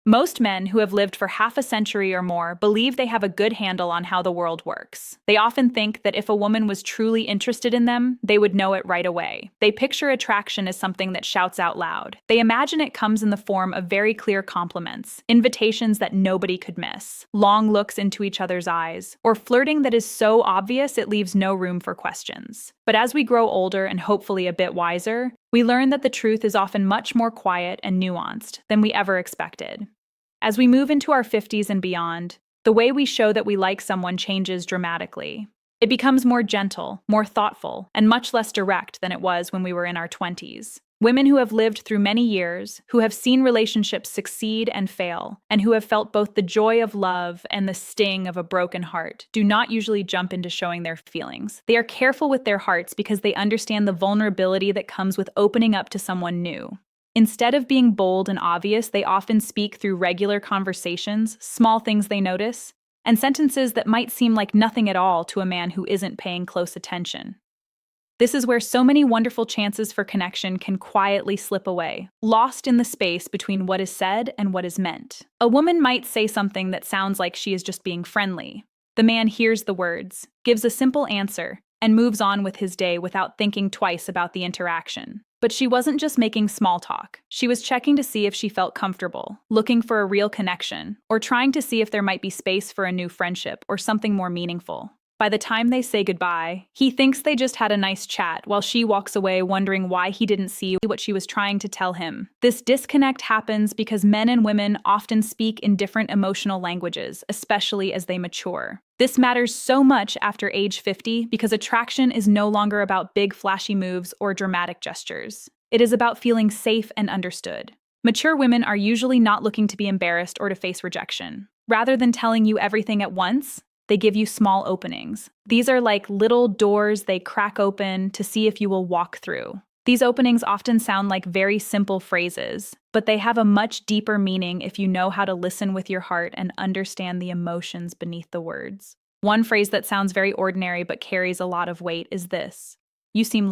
Most men who have lived for half a century or more believe they have a good handle on how the world works. They often think that if a woman was truly interested in them, they would know it right away. They picture attraction as something that shouts out loud. They imagine it comes in the form of very clear compliments, invitations that nobody could miss, long looks into each other's eyes, or flirting that is so obvious it leaves no room for questions. But as we grow older and hopefully a bit wiser, we learn that the truth is often much more quiet and nuanced than we ever expected. As we move into our 50s and beyond, the way we show that we like someone changes dramatically. It becomes more gentle, more thoughtful, and much less direct than it was when we were in our 20s. Women who have lived through many years, who have seen relationships succeed and fail, and who have felt both the joy of love and the sting of a broken heart, do not usually jump into showing their feelings. They are careful with their hearts because they understand the vulnerability that comes with opening up to someone new. Instead of being bold and obvious, they often speak through regular conversations, small things they notice, and sentences that might seem like nothing at all to a man who isn't paying close attention. This is where so many wonderful chances for connection can quietly slip away, lost in the space between what is said and what is meant. A woman might say something that sounds like she is just being friendly. The man hears the words, gives a simple answer, and moves on with his day without thinking twice about the interaction. But she wasn't just making small talk. She was checking to see if she felt comfortable, looking for a real connection, or trying to see if there might be space for a new friendship or something more meaningful. By the time they say goodbye, he thinks they just had a nice chat while she walks away wondering why he didn't see what she was trying to tell him. This disconnect happens because men and women often speak in different emotional languages, especially as they mature. This matters so much after age 50 because attraction is no longer about big flashy moves or dramatic gestures. It is about feeling safe and understood. Mature women are usually not looking to be embarrassed or to face rejection. Rather than telling you everything at once, they give you small openings. These are like little doors they crack open to see if you will walk through. These openings often sound like very simple phrases, but they have a much deeper meaning if you know how to listen with your heart and understand the emotions beneath the words. One phrase that sounds very ordinary but carries a lot of weight is this. You seem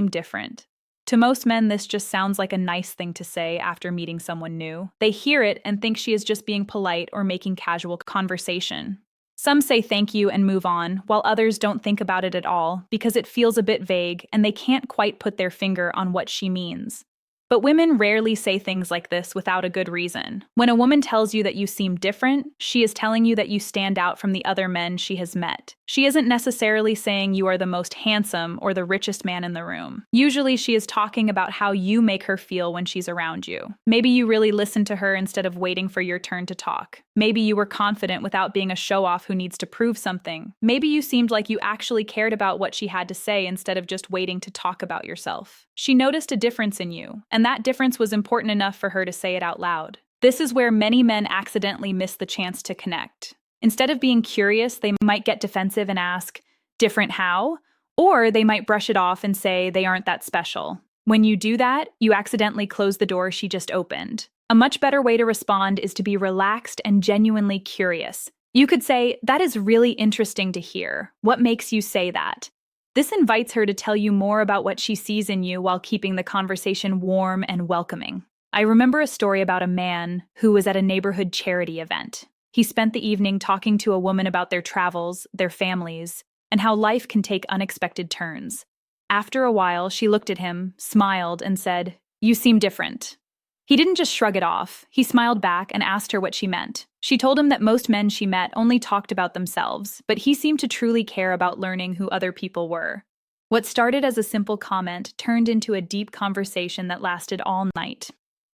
different. To most men, this just sounds like a nice thing to say after meeting someone new. They hear it and think she is just being polite or making casual conversation. Some say thank you and move on, while others don't think about it at all because it feels a bit vague and they can't quite put their finger on what she means. But women rarely say things like this without a good reason. When a woman tells you that you seem different, she is telling you that you stand out from the other men she has met. She isn't necessarily saying you are the most handsome or the richest man in the room. Usually she is talking about how you make her feel when she's around you. Maybe you really listened to her instead of waiting for your turn to talk. Maybe you were confident without being a show-off who needs to prove something. Maybe you seemed like you actually cared about what she had to say instead of just waiting to talk about yourself. She noticed a difference in you, and that difference was important enough for her to say it out loud. This is where many men accidentally miss the chance to connect. Instead of being curious, they might get defensive and ask, "Different how?" Or they might brush it off and say they aren't that special. When you do that, you accidentally close the door she just opened. A much better way to respond is to be relaxed and genuinely curious. You could say, "That is really interesting to hear. What makes you say that?" This invites her to tell you more about what she sees in you while keeping the conversation warm and welcoming. I remember a story about a man who was at a neighborhood charity event. He spent the evening talking to a woman about their travels, their families, and how life can take unexpected turns. After a while, she looked at him, smiled, and said, "You seem different." He didn't just shrug it off. He smiled back and asked her what she meant. She told him that most men she met only talked about themselves, but he seemed to truly care about learning who other people were. What started as a simple comment turned into a deep conversation that lasted all night.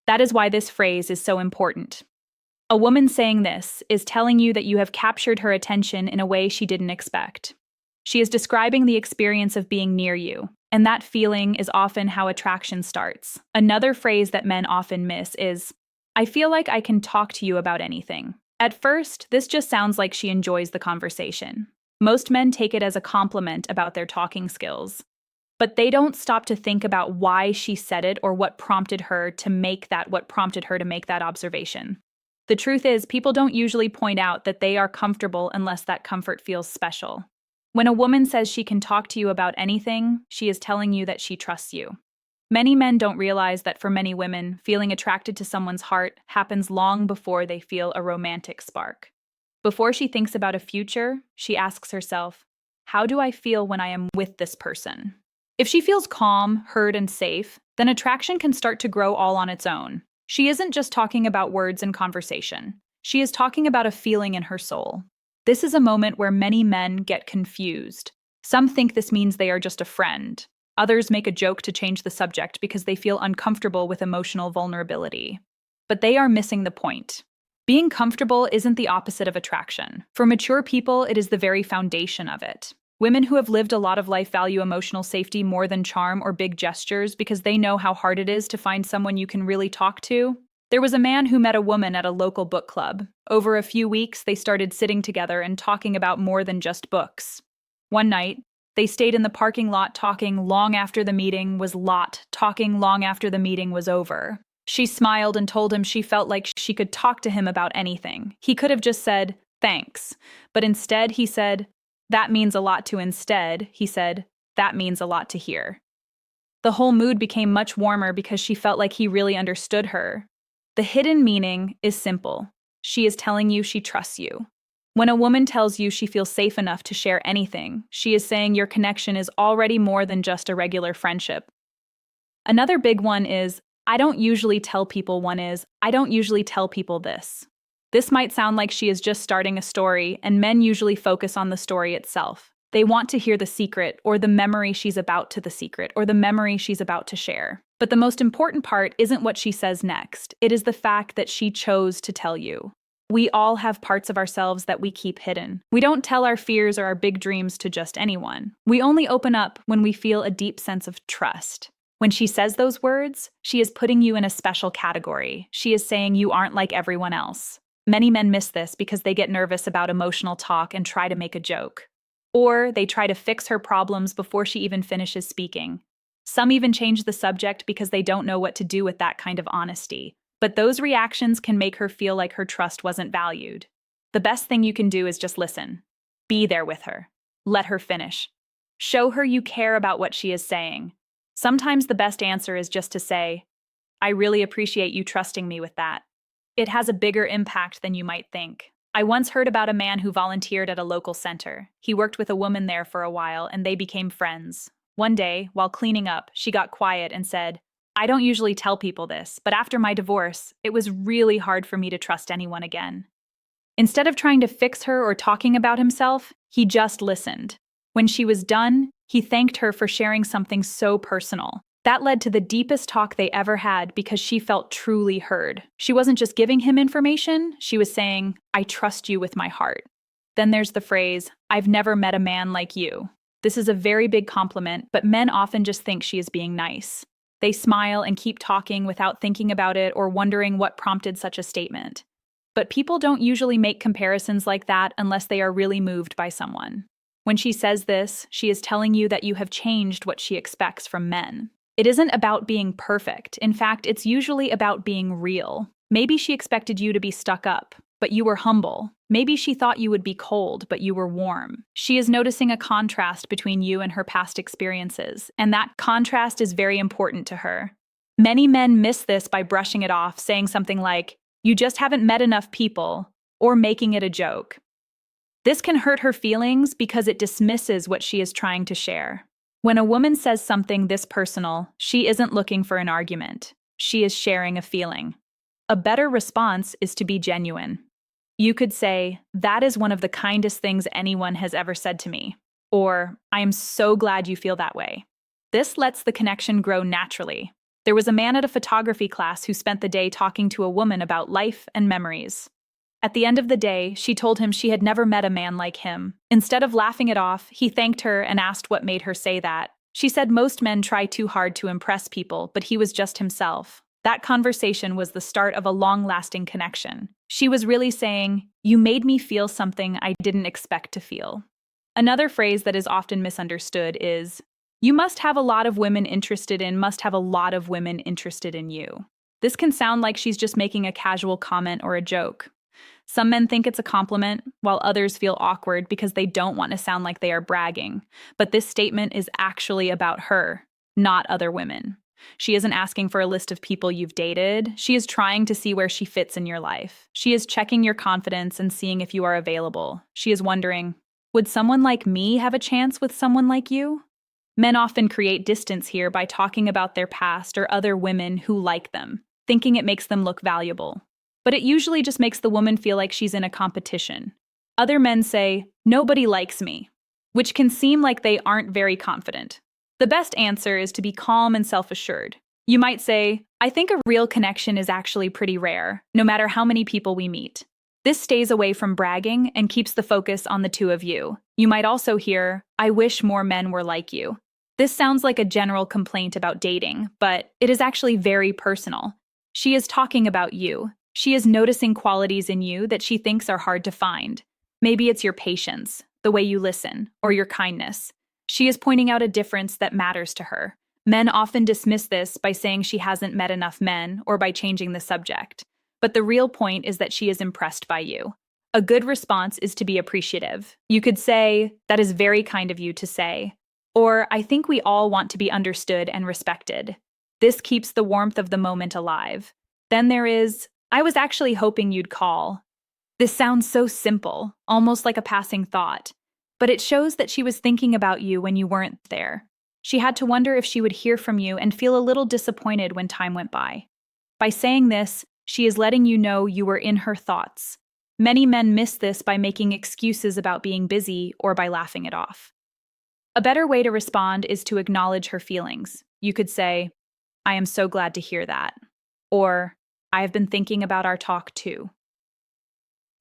That is why this phrase is so important. A woman saying this is telling you that you have captured her attention in a way she didn't expect. She is describing the experience of being near you, and that feeling is often how attraction starts. Another phrase that men often miss is, "I feel like I can talk to you about anything." At first, this just sounds like she enjoys the conversation. Most men take it as a compliment about their talking skills. But they don't stop to think about why she said it or what prompted her to make that observation. The truth is, people don't usually point out that they are comfortable unless that comfort feels special. When a woman says she can talk to you about anything, she is telling you that she trusts you. Many men don't realize that for many women, feeling attracted to someone's heart happens long before they feel a romantic spark. Before she thinks about a future, she asks herself, how do I feel when I am with this person? If she feels calm, heard, and safe, then attraction can start to grow all on its own. She isn't just talking about words in conversation. She is talking about a feeling in her soul. This is a moment where many men get confused. Some think this means they are just a friend. Others make a joke to change the subject because they feel uncomfortable with emotional vulnerability. But they are missing the point. Being comfortable isn't the opposite of attraction. For mature people, it is the very foundation of it. Women who have lived a lot of life value emotional safety more than charm or big gestures because they know how hard it is to find someone you can really talk to. There was a man who met a woman at a local book club. Over a few weeks, they started sitting together and talking about more than just books. One night, they stayed in the parking lot talking long after the meeting was over. She smiled and told him she felt like she could talk to him about anything. He could have just said, thanks. But instead, he said, that means a lot to instead, he said, that means a lot to hear. The whole mood became much warmer because she felt like he really understood her. The hidden meaning is simple. She is telling you she trusts you. When a woman tells you she feels safe enough to share anything, she is saying your connection is already more than just a regular friendship. Another big one is, I don't usually tell people this. This might sound like she is just starting a story, and men usually focus on the story itself. They want to hear the secret, or the memory she's about to share. But the most important part isn't what she says next. It is the fact that she chose to tell you. We all have parts of ourselves that we keep hidden. We don't tell our fears or our big dreams to just anyone. We only open up when we feel a deep sense of trust. When she says those words, she is putting you in a special category. She is saying you aren't like everyone else. Many men miss this because they get nervous about emotional talk and try to make a joke. Or they try to fix her problems before she even finishes speaking. Some even change the subject because they don't know what to do with that kind of honesty. But those reactions can make her feel like her trust wasn't valued. The best thing you can do is just listen. Be there with her. Let her finish. Show her you care about what she is saying. Sometimes the best answer is just to say, I really appreciate you trusting me with that. It has a bigger impact than you might think. I once heard about a man who volunteered at a local center. He worked with a woman there for a while, and they became friends. One day, while cleaning up, she got quiet and said, I don't usually tell people this, but after my divorce, it was really hard for me to trust anyone again. Instead of trying to fix her or talking about himself, he just listened. When she was done, he thanked her for sharing something so personal. That led to the deepest talk they ever had because she felt truly heard. She wasn't just giving him information, she was saying, I trust you with my heart. Then there's the phrase, I've never met a man like you. This is a very big compliment, but men often just think she is being nice. They smile and keep talking without thinking about it or wondering what prompted such a statement. But people don't usually make comparisons like that unless they are really moved by someone. When she says this, she is telling you that you have changed what she expects from men. It isn't about being perfect. In fact, it's usually about being real. Maybe she expected you to be stuck up, but you were humble. Maybe she thought you would be cold, but you were warm. She is noticing a contrast between you and her past experiences, and that contrast is very important to her. Many men miss this by brushing it off, saying something like, you just haven't met enough people, or making it a joke. This can hurt her feelings because it dismisses what she is trying to share. When a woman says something this personal, she isn't looking for an argument. She is sharing a feeling. A better response is to be genuine. You could say, that is one of the kindest things anyone has ever said to me. Or, I am so glad you feel that way. This lets the connection grow naturally. There was a man at a photography class who spent the day talking to a woman about life and memories. At the end of the day, she told him she had never met a man like him. Instead of laughing it off, he thanked her and asked what made her say that. She said most men try too hard to impress people, but he was just himself. That conversation was the start of a long-lasting connection. She was really saying, you made me feel something I didn't expect to feel. Another phrase that is often misunderstood is, you must have a lot of women interested in you. This can sound like she's just making a casual comment or a joke. Some men think it's a compliment, while others feel awkward because they don't want to sound like they are bragging. But this statement is actually about her, not other women. She isn't asking for a list of people you've dated. She is trying to see where she fits in your life. She is checking your confidence and seeing if you are available. She is wondering, would someone like me have a chance with someone like you? Men often create distance here by talking about their past or other women who like them, thinking it makes them look valuable. But it usually just makes the woman feel like she's in a competition. Other men say, "Nobody likes me," which can seem like they aren't very confident. The best answer is to be calm and self-assured. You might say, "I think a real connection is actually pretty rare, no matter how many people we meet." This stays away from bragging and keeps the focus on the two of you. You might also hear, "I wish more men were like you." This sounds like a general complaint about dating, but it is actually very personal. She is talking about you. She is noticing qualities in you that she thinks are hard to find. Maybe it's your patience, the way you listen, or your kindness. She is pointing out a difference that matters to her. Men often dismiss this by saying she hasn't met enough men or by changing the subject. But the real point is that she is impressed by you. A good response is to be appreciative. You could say, "That is very kind of you to say." Or, "I think we all want to be understood and respected." This keeps the warmth of the moment alive. Then there is, "I was actually hoping you'd call." This sounds so simple, almost like a passing thought, but it shows that she was thinking about you when you weren't there. She had to wonder if she would hear from you and feel a little disappointed when time went by. By saying this, she is letting you know you were in her thoughts. Many men miss this by making excuses about being busy or by laughing it off. A better way to respond is to acknowledge her feelings. You could say, "I am so glad to hear that." Or, "I have been thinking about our talk too."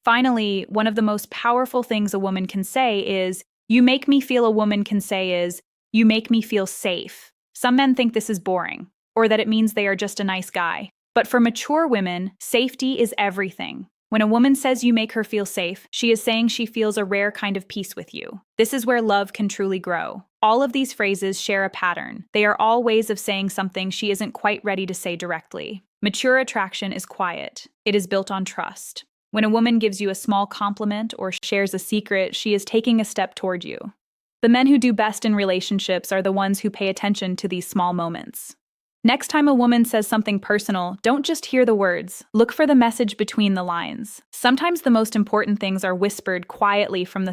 Finally, one of the most powerful things a woman can say is, "You make me feel," a woman can say is, "You make me feel safe." Some men think this is boring, or that it means they are just a nice guy. But for mature women, safety is everything. When a woman says you make her feel safe, she is saying she feels a rare kind of peace with you. This is where love can truly grow. All of these phrases share a pattern. They are all ways of saying something she isn't quite ready to say directly. Mature attraction is quiet. It is built on trust. When a woman gives you a small compliment or shares a secret, she is taking a step toward you. The men who do best in relationships are the ones who pay attention to these small moments. Next time a woman says something personal, don't just hear the words. Look for the message between the lines. Sometimes the most important things are whispered quietly from the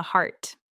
heart.